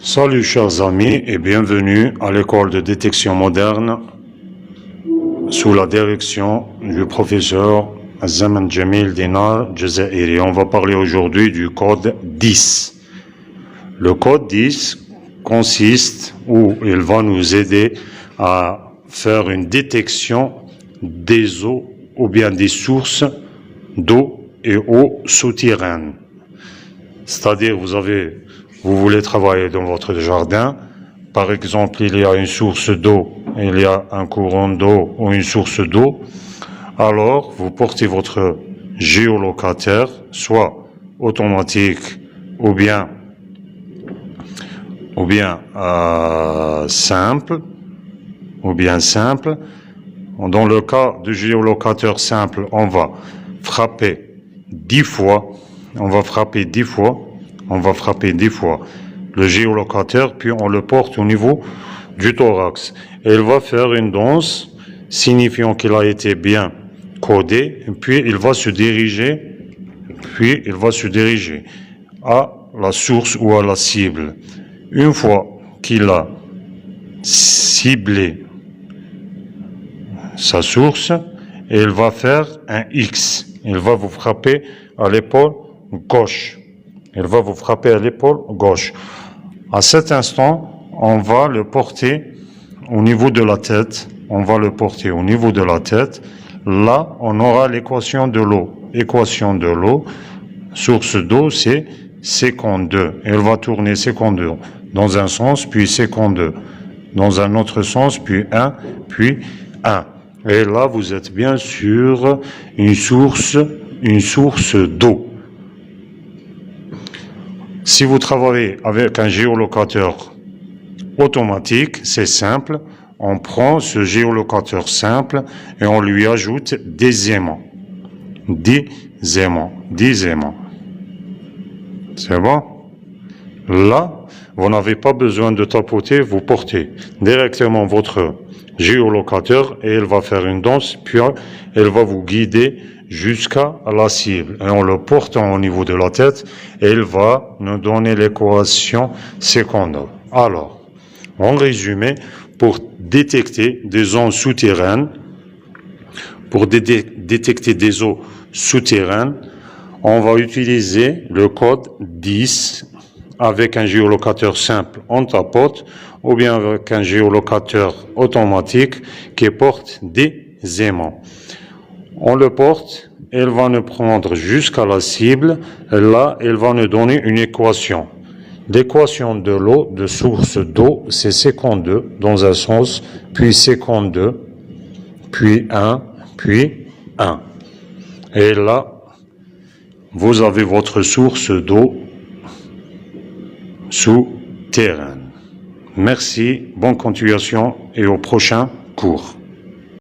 Salut chers amis et bienvenue à l'école de détection moderne sous la direction du professeur Zaman Jamil Dinar Jazairi. On va parler aujourd'hui du code 10. Le code 10 consiste où il va nous aider à faire une détection des eaux ou bien des sources d'eau et eau souterraines. C'est-à-dire vous voulez travailler dans votre jardin, par exemple il y a une source d'eau, il y a un courant d'eau ou une source d'eau, alors vous portez votre géolocataire, soit automatique ou bien simple. Dans le cas du géolocateur simple, on va frapper 10 fois. On va frapper 10 fois le géolocateur, puis on le porte au niveau du thorax. Et il va faire une danse, signifiant qu'il a été bien codé, puis il va se diriger à la source ou à la cible. Une fois qu'il a ciblé sa source, il va faire un X. Il va vous frapper à l'épaule gauche. À cet instant, on va le porter au niveau de la tête. Là, on aura l'équation de l'eau. Source d'eau, c'est séquence 2. Elle va tourner séquence 2 dans un sens, puis séquence 2 dans un autre sens, puis 1, puis 1. Et là, vous êtes bien sur une source d'eau. Si vous travaillez avec un géolocateur automatique, c'est simple. On prend ce géolocateur simple et on lui ajoute des aimants. C'est bon? Là, vous n'avez pas besoin de tapoter, vous portez directement votre géolocateur et il va faire une danse, puis elle va vous guider jusqu'à la cible. Et en le portant au niveau de la tête, il va nous donner l'équation secondaire. Alors, en résumé, pour détecter des zones souterraines, on va utiliser le code 10 avec un géolocateur simple, on tapote, ou bien avec un géolocateur automatique qui porte des aimants. On le porte, elle va nous prendre jusqu'à la cible, et là, elle va nous donner une équation. L'équation de l'eau, de source d'eau, c'est séquence 2 dans un sens, puis séquence 2, puis 1, puis 1. Et là, vous avez votre source d'eau souterraine. Merci, bonne continuation et au prochain cours.